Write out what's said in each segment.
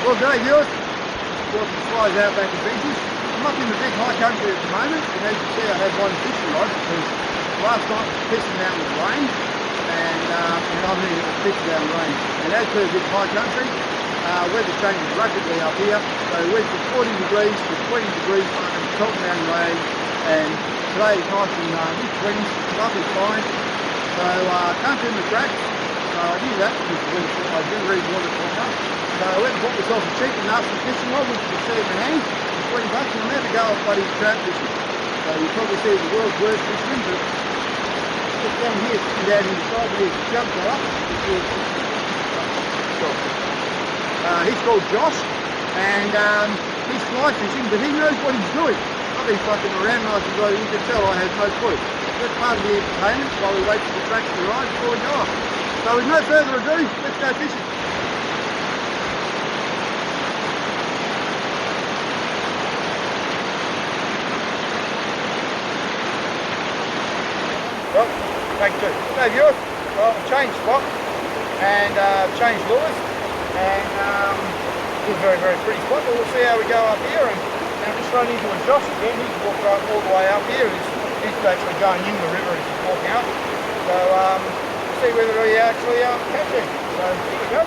Well, g'day viewers. Got some flies out back in beaches. I'm up in the big high country at the moment, and as you see I have one fishing rod because last night was pissing down with rain, and I'm needing to fish down rain. And as per big high country, weather changes rapidly up here, so it went from 40 degrees to 20 degrees fucking pelting down rain, and today is nice and mid-20s, lovely fine. So can't do the tracks, so I knew that because I do read water forecast. So I went and bought myself a cheap and nasty fishing rod, which you can see in my hand, for 20 bucks, and I'm about to go off bloody trout fishing. So you probably see the world's worst fisherman, but just down here, sitting down here beside me, is a jump fella. He's called Josh, and he's fly fishing, but he knows what he's doing. I've been fucking around nice and bloody, you can tell I have no clue. That's part of the entertainment while we wait for the tracks to ride before we go off. So with no further ado, let's go fishing. Well, take two. So viewers, well, I've changed spot and changed lures, and it's a very, very pretty spot, but we'll see how we go up here. And I'm just running into a Josh again. He's walked right all the way up here. He's actually going in the river as he's walking out. So we'll see whether we actually catch him. So here we go.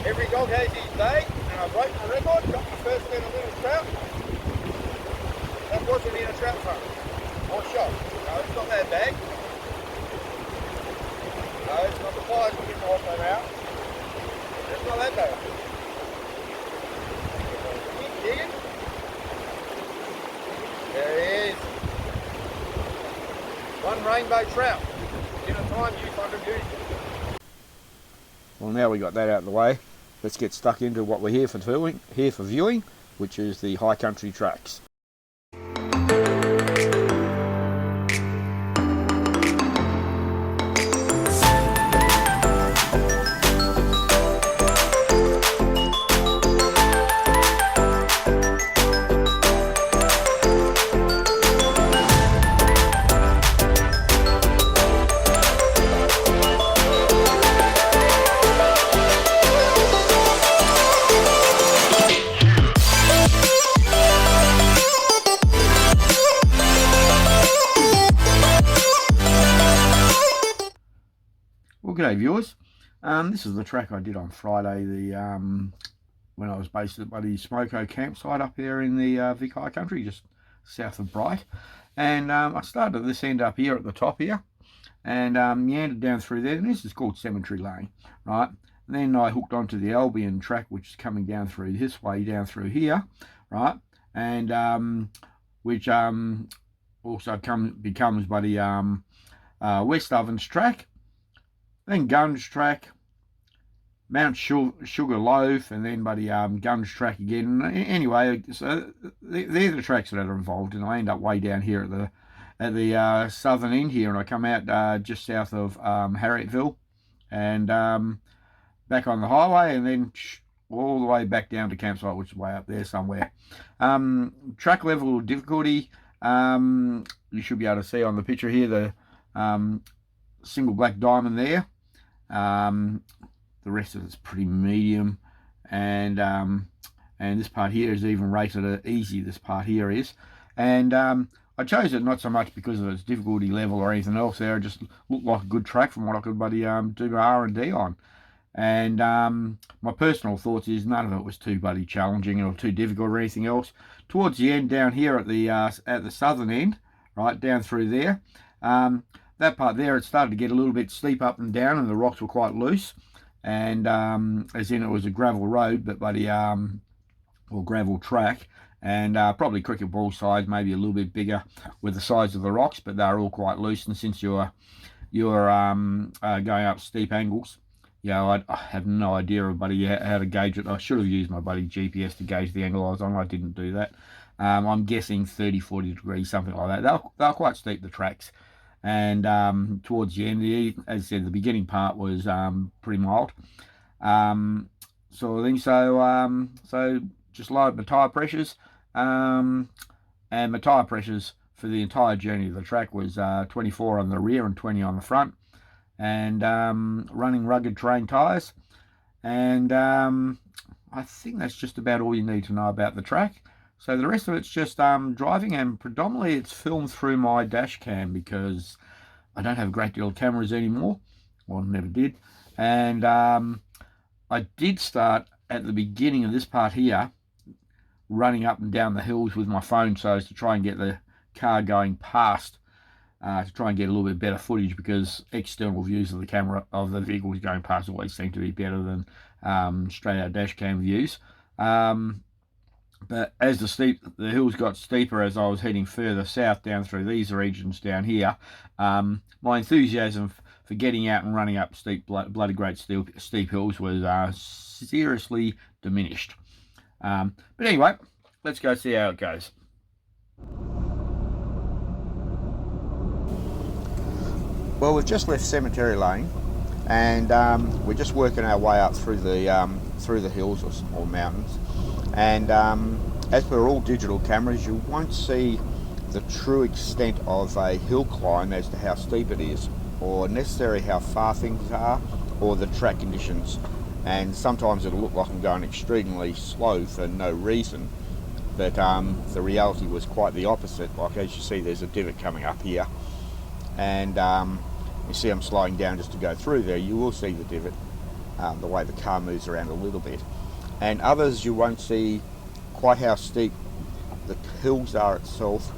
Every dog has his day, and I broke my record, got my first set of little trout. That wasn't in a trout farm, or shot. No, it's not that bag. No, it's not the flies we get off that out. It's not that bad. Keep digging. There he is. One rainbow trout. Dinner time, you fucking beauty. Well, now we got that out of the way, let's get stuck into what we're here for viewing, which is the high country tracks. Well, g'day viewers. This is the track I did on Friday, when I was based at the Smoko campsite up here in the Vic High Country, just south of Bright. And I started this end up here at the top here, and meandered down through there. And this is called Cemetery Lane, right? And then I hooked onto the Albion Track, which is coming down through this way, down through here, right? And which also becomes buddy West Ovens Track. Then Gunge Track, Mount Sugar Loaf, and then buddy Gunge Track again. Anyway, so they're the tracks that are involved, and I end up way down here at the southern end here, and I come out just south of Harriettville, and back on the highway, and then all the way back down to campsite, which is way up there somewhere. Track level difficulty, you should be able to see on the picture here the single black diamond there. The rest of it's pretty medium, and this part here is even rated at easy. This part here is, and I chose it not so much because of its difficulty level or anything else there. It just looked like a good track from what I could do my R&D on. And my personal thoughts is none of it was too bloody challenging or too difficult or anything else. Towards the end down here at the southern end, right down through there, that part there, it started to get a little bit steep up and down, and the rocks were quite loose, and as in it was a gravel road, but bloody or gravel track, and probably cricket ball size, maybe a little bit bigger with the size of the rocks, but they're all quite loose. And since you're you're going up steep angles, you know, I have no idea of how to gauge it. I should have used my buddy GPS to gauge the angle I was on. I didn't do that. I'm guessing 30, 40 degrees, something like that. They're quite steep, the tracks. And towards the end, as I said, the beginning part was pretty mild. Sort of thing. So just lowered my tyre pressures. And my tyre pressures for the entire journey of the track was 24 on the rear and 20 on the front. And running rugged terrain tyres. And I think that's just about all you need to know about the track. So the rest of it's just driving, and predominantly it's filmed through my dash cam because I don't have a great deal of cameras anymore. Well, never did. And I did start at the beginning of this part here, running up and down the hills with my phone so as to try and get the car going past, to try and get a little bit better footage, because external views of the camera of the vehicles going past always seem to be better than straight out dash cam views. But as the hills got steeper as I was heading further south down through these regions down here, my enthusiasm for getting out and running up bloody great steep hills was seriously diminished. But anyway, let's go see how it goes. Well, we've just left Cemetery Lane, and we're just working our way up through the hills or mountains. And as per all digital cameras, you won't see the true extent of a hill climb as to how steep it is, or necessarily how far things are, or the track conditions. And sometimes it'll look like I'm going extremely slow for no reason, but the reality was quite the opposite. Like, as you see, there's a divot coming up here, and you see I'm slowing down just to go through there. You will see the divot, the way the car moves around a little bit. And others you won't see quite how steep the hills are itself,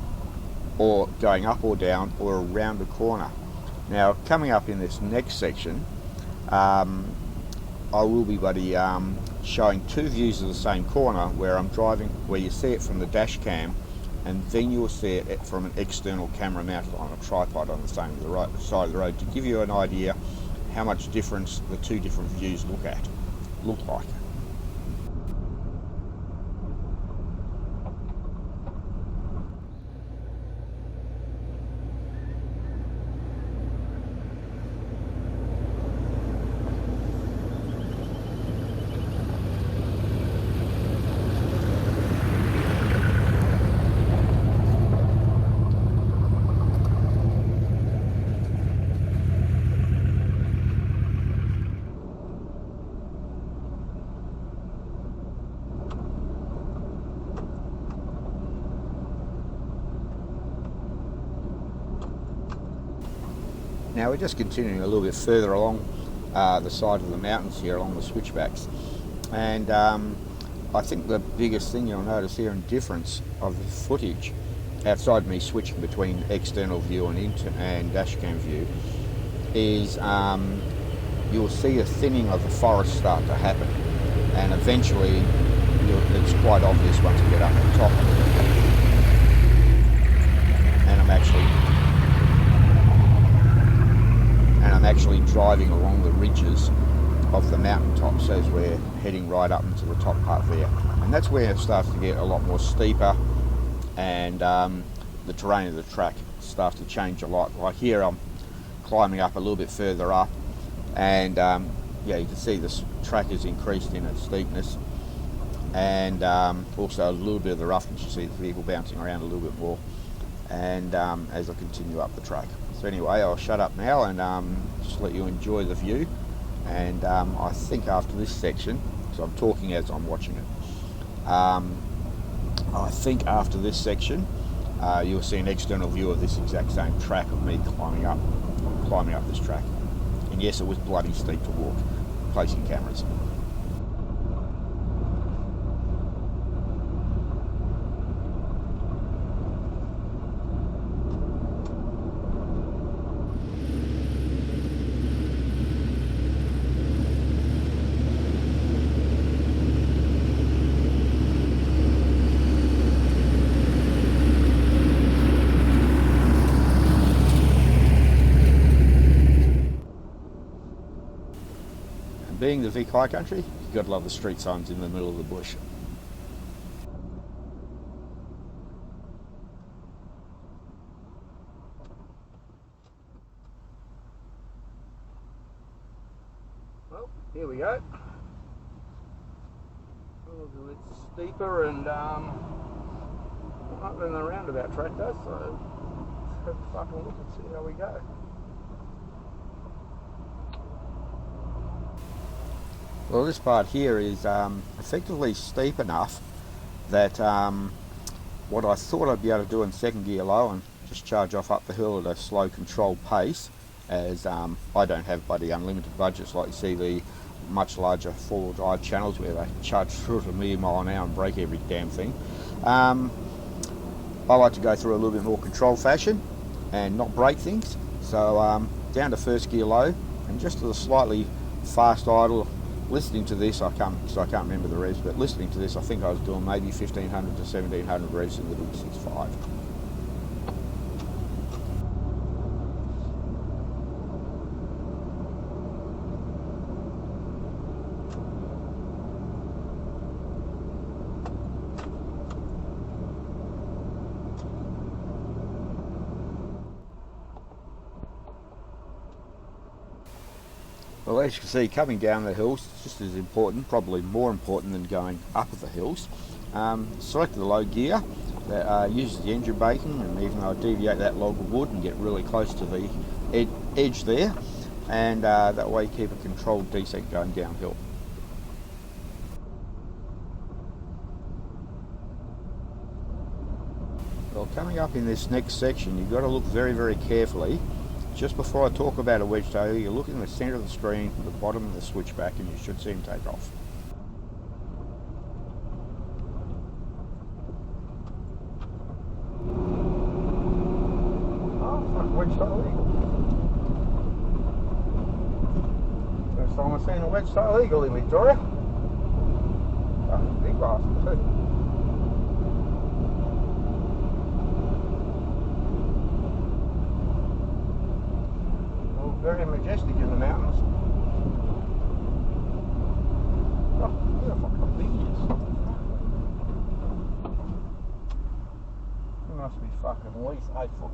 or going up or down or around the corner. Now, coming up in this next section, I will be showing two views of the same corner, where I'm driving, where you see it from the dash cam, and then you'll see it from an external camera mounted on a tripod on the side of the road, to give you an idea how much difference the two different views look like. Now we're just continuing a little bit further along the side of the mountains here, along the switchbacks, and I think the biggest thing you'll notice here in difference of the footage, outside me switching between external view and dashcam view, is you'll see a thinning of the forest start to happen, and eventually it's quite obvious once you get up on top. And I'm actually driving along the ridges of the mountaintops as we're heading right up into the top part there, and that's where it starts to get a lot more steeper, and the terrain of the track starts to change a lot. Like here I'm climbing up a little bit further up, and yeah, you can see this track has increased in its steepness, and also a little bit of the roughness. You see the vehicle bouncing around a little bit more, and as I continue up the track. So anyway, I'll shut up now and just let you enjoy the view. And I think after this section, so I'm talking as I'm watching it, I think after this section you'll see an external view of this exact same track of me climbing up this track. And yes, it was bloody steep to walk, placing cameras. being the Vic High Country, you've got to love the street signs in the middle of the bush. Well, here we go. It's steeper and not than the roundabout track does, so let's have a fucking look and see how we go. Well, this part here is effectively steep enough that what I thought I'd be able to do in second gear low and just charge off up the hill at a slow controlled pace, as I don't have bloody unlimited budgets like you see the much larger four-wheel drive channels where they charge through at a million mile an hour and break every damn thing. I like to go through a little bit more controlled fashion and not break things, so down to first gear low and just to a slightly fast idle. Listening to this, I can't remember the revs, but listening to this, I think I was doing maybe 1500 to 1700 revs in the big 6.5. Well, as you can see, coming down the hills is just as important, probably more important than going up the hills. Select the low gear that uses the engine braking, and even though I deviate that log of wood and get really close to the edge there, and that way keep a controlled descent going downhill. Well, coming up in this next section, you've got to look very, very carefully. Just before I talk about a wedge tail, you look in the centre of the screen, the bottom of the switchback, and you should see him take off. Oh, fuck, wedge tail eagle. First time I've seen a wedge tail eagle in Victoria. Fucking big bastard too. Very majestic in the mountains. Oh, look how fucking big he is. He must be fucking at least 8 foot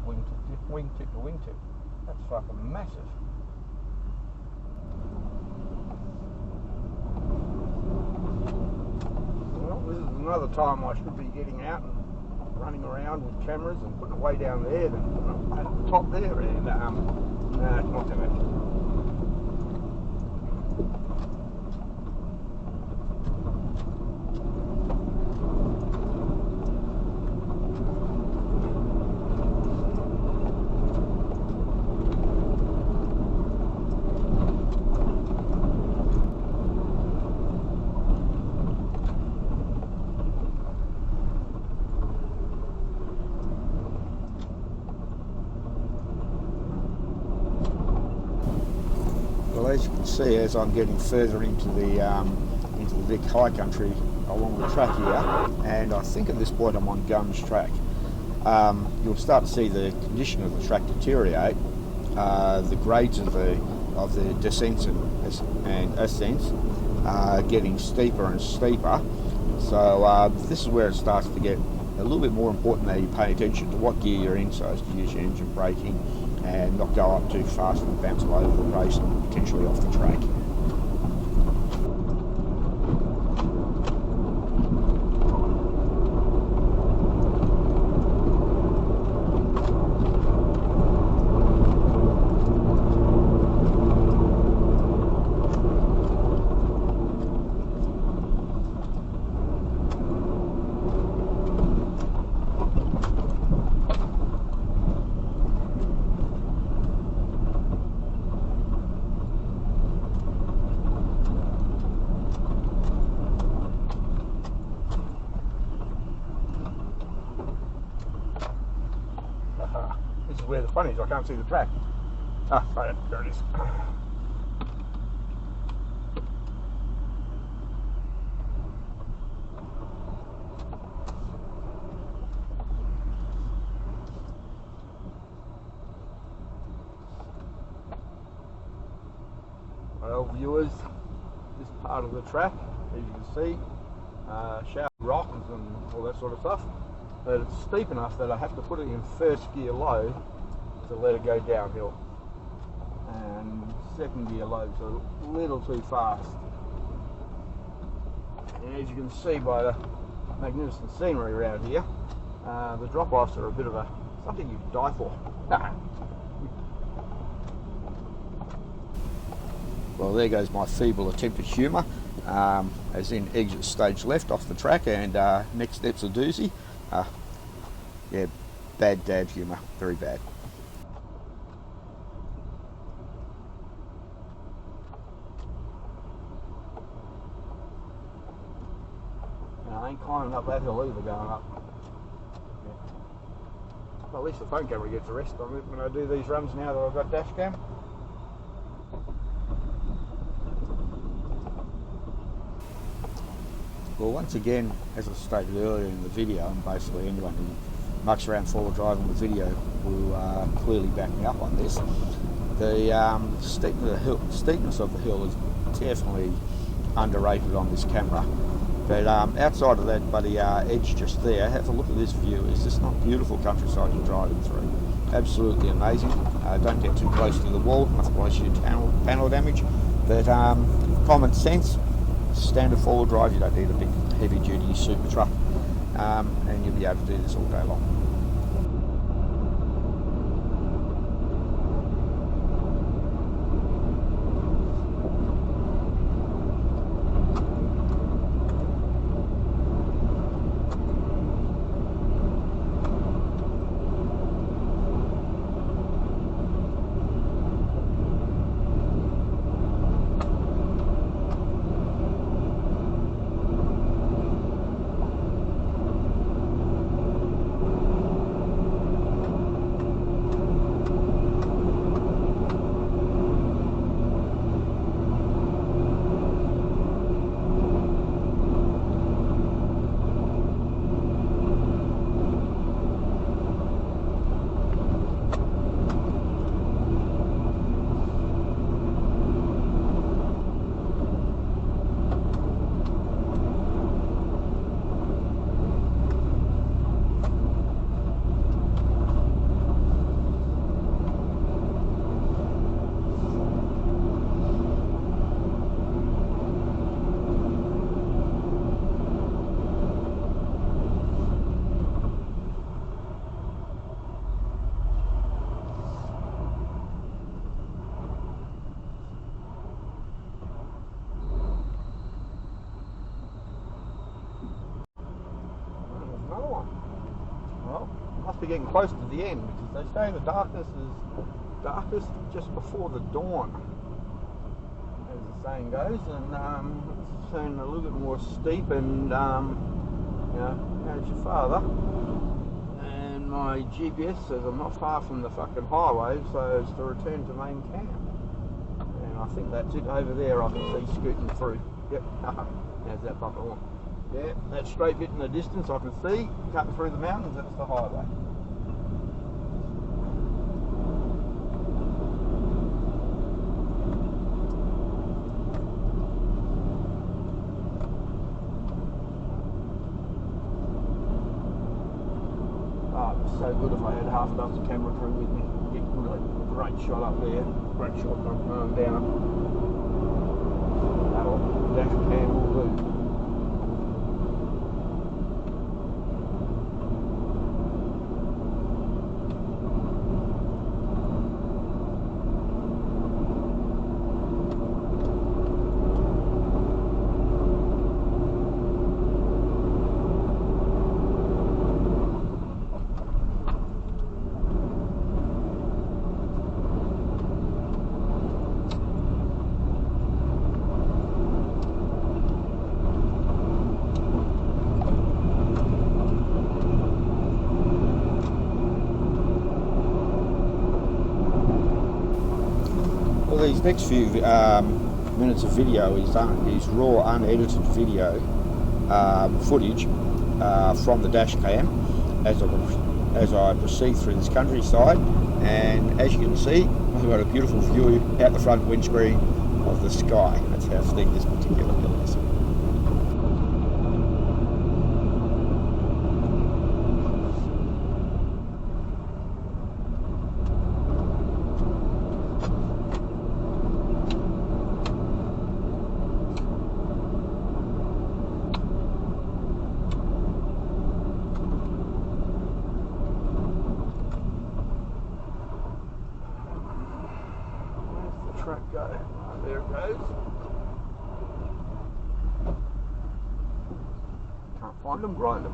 wingtip to wingtip. That's fucking massive. Well, this is another time I should be getting out and running around with cameras and putting it way down there than putting it at the top there, and nah, it's not too much. As you can see, as I'm getting further into the Vic High Country along the track here, and I think at this point I'm on Gums track, you'll start to see the condition of the track deteriorate. The grades of the descents and ascents are getting steeper and steeper. So this is where it starts to get a little bit more important that you pay attention to what gear you're in, so as to use your engine braking and not go up too fast and bounce all over the race and potentially off the track. This is where the fun is, I can't see the track. Ah, right, there it is. Well, viewers, this part of the track, as you can see, sharp rocks and all that sort of stuff. But it's steep enough that I have to put it in first gear low to let it go downhill. And second gear low, so a little too fast. And as you can see by the magnificent scenery around here, the drop-offs are a bit of a something you die for. Well, there goes my feeble attempt at humour, as in exit stage left off the track, and next step's a doozy. Yeah, bad dad humour, very bad. I ain't climbing up that hill either going up. Yeah. Well, at least the phone camera gets a rest on it when I do these runs now that I've got dash cam. Well, once again, as I stated earlier in the video, and basically anyone who mucks around four-wheel drive on the video will clearly back me up on this, the steepness of the hill is definitely underrated on this camera. But outside of that bloody edge just there, have a look at this view. Is this not beautiful countryside you're driving through? Absolutely amazing. Don't get too close to the wall, otherwise you panel damage. But common sense, standard four-wheel drive, you don't need a big heavy-duty super truck, and you'll be able to do this all day long. Must be getting close to the end, because they say the darkness is darkest just before the dawn, as the saying goes, and it's turning a little bit more steep, and you know, how's your father? And my GPS says I'm not far from the fucking highway, so it's to return to main camp. And I think that's it over there. I can see scooting through. Yep, how's that fucking one? Yeah, that straight bit in the distance I can see, cutting through the mountains, that's the highway. Oh, it was so good if I had half a dozen camera crew with me. Get a great shot up there, great shot down. Oh, dash cam will do. These next few minutes of video is raw, unedited video footage from the dash cam as I proceed through this countryside, and as you can see, I've got a beautiful view out the front windscreen of the sky. It's That's how steep this particular hill is. Track go. There it goes. Can't find them, grind them.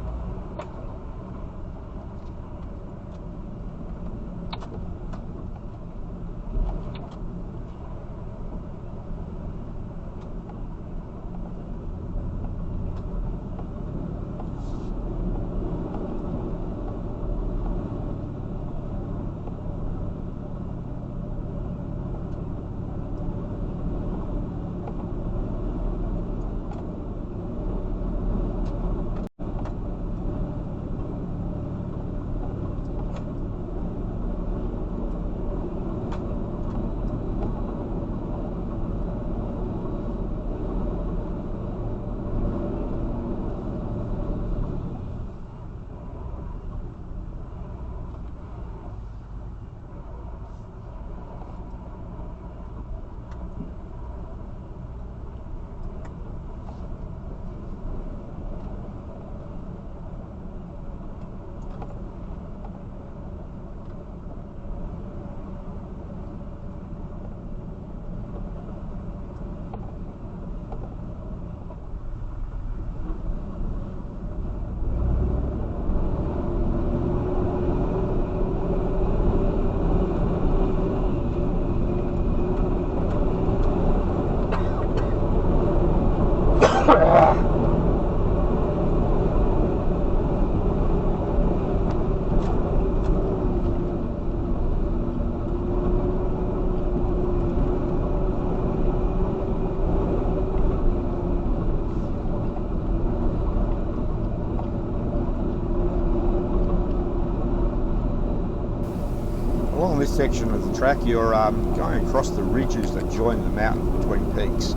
Along this section of the track, you're going across the ridges that join the mountain between peaks,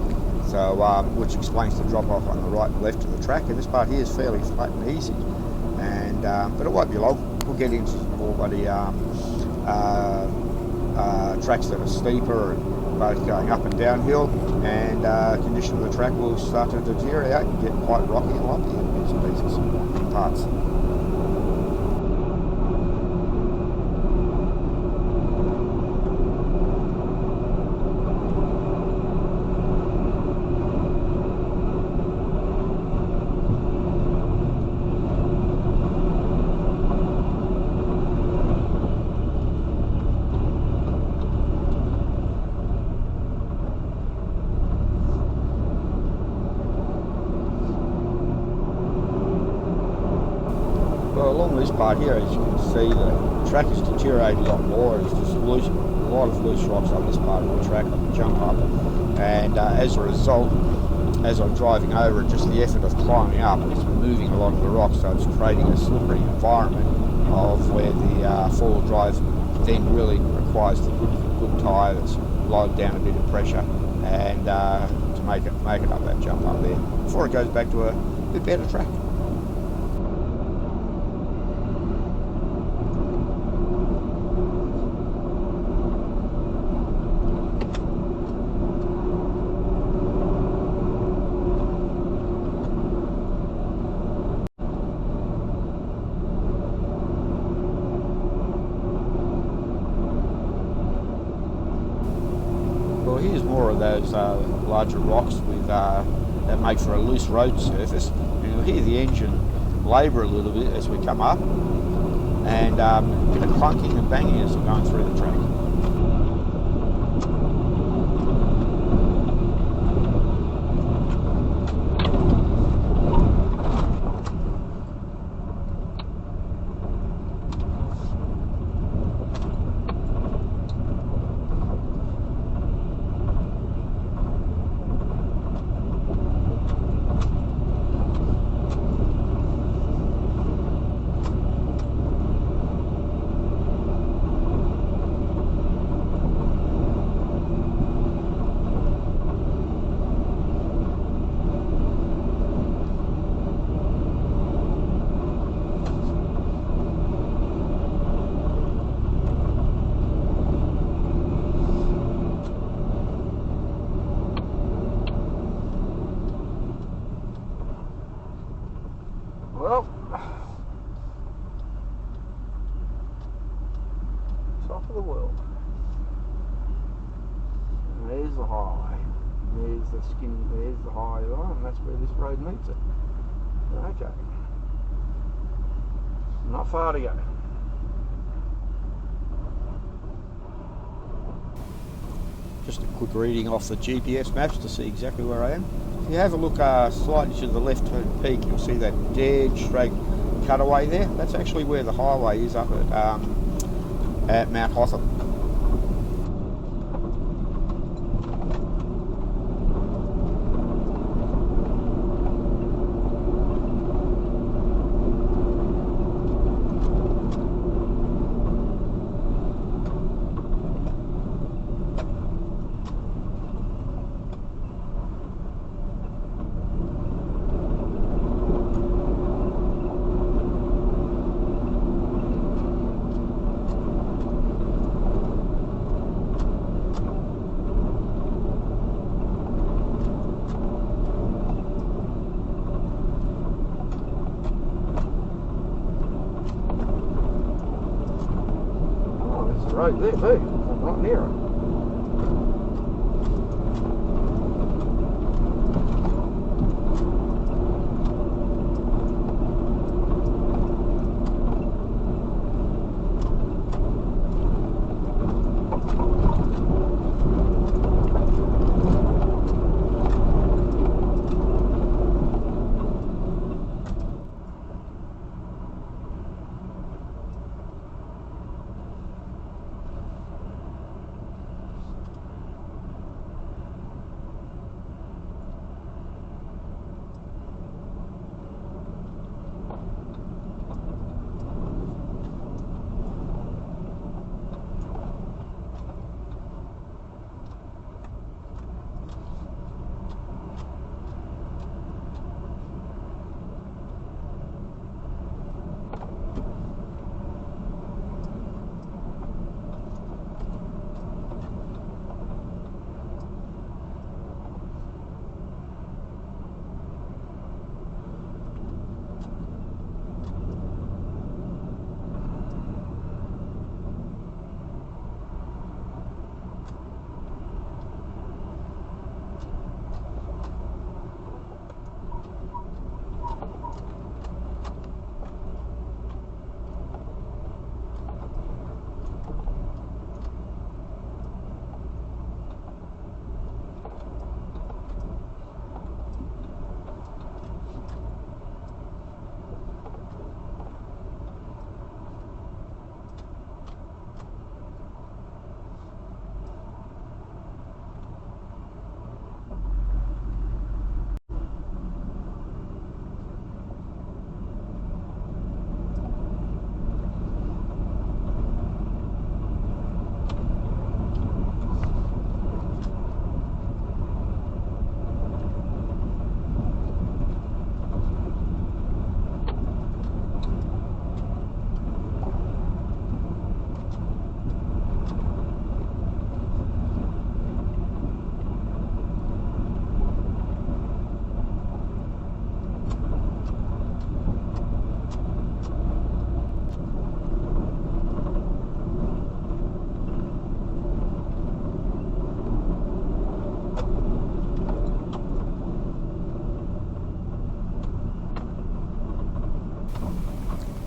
so which explains the drop off on the right and left of the track. And this part here is fairly flat and easy, and but it won't be long. We'll get into more bloody tracks that are steeper and both going up and downhill, and condition of the track will start to deteriorate and get quite rocky and lumpy in bits and pieces and parts. Well, along this part here, as you can see, the track has deteriorated a lot more. There's just a lot of loose rocks on this part of the track. I can jump up, and as a result, as I'm driving over it, just the effort of climbing up, it's moving a lot of the rocks, so it's creating a slippery environment of where the four-wheel drive then really requires the good tyre that's lowered down a bit of pressure, and to make it up that jump up there before it goes back to a bit better track. Well, here's more of those larger rocks with that make for a loose road surface. And you'll hear the engine labour a little bit as we come up, and a bit of clunking and banging as we're going through the track. the highway. There's the skinny, there's the high line, and that's where this road meets it. Okay. Not far to go. Just a quick reading off the GPS maps to see exactly where I am. If you have a look slightly to the left-hand peak, you'll see that dead straight cutaway there. That's actually where the highway is up at Mount Hotham. Right there too, I'm not near it.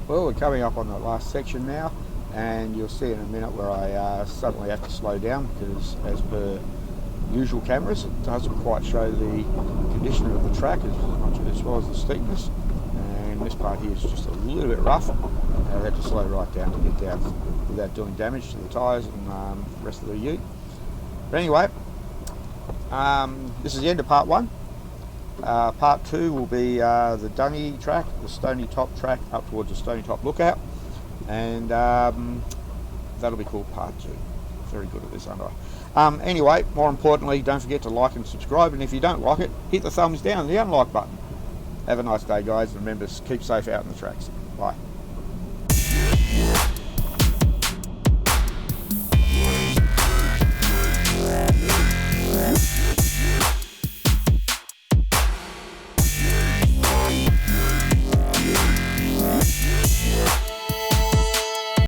Well, we're coming up on the last section now, and you'll see in a minute where I suddenly have to slow down because, as per usual cameras, it doesn't quite show the condition of the track as well as the steepness, and this part here is just a little bit rough. I had to slow right down to get down without doing damage to the tyres and the rest of the ute. But anyway, this is the end of part one. Part two will be the Dungy track, the Stony Top track up towards the Stony Top Lookout, and that'll be called part two. Very good at this, aren't I? Anyway, more importantly, don't forget to like and subscribe, and if you don't like it, hit the thumbs down, the unlike button. Have a nice day, guys, and remember, keep safe out in the tracks. Bye.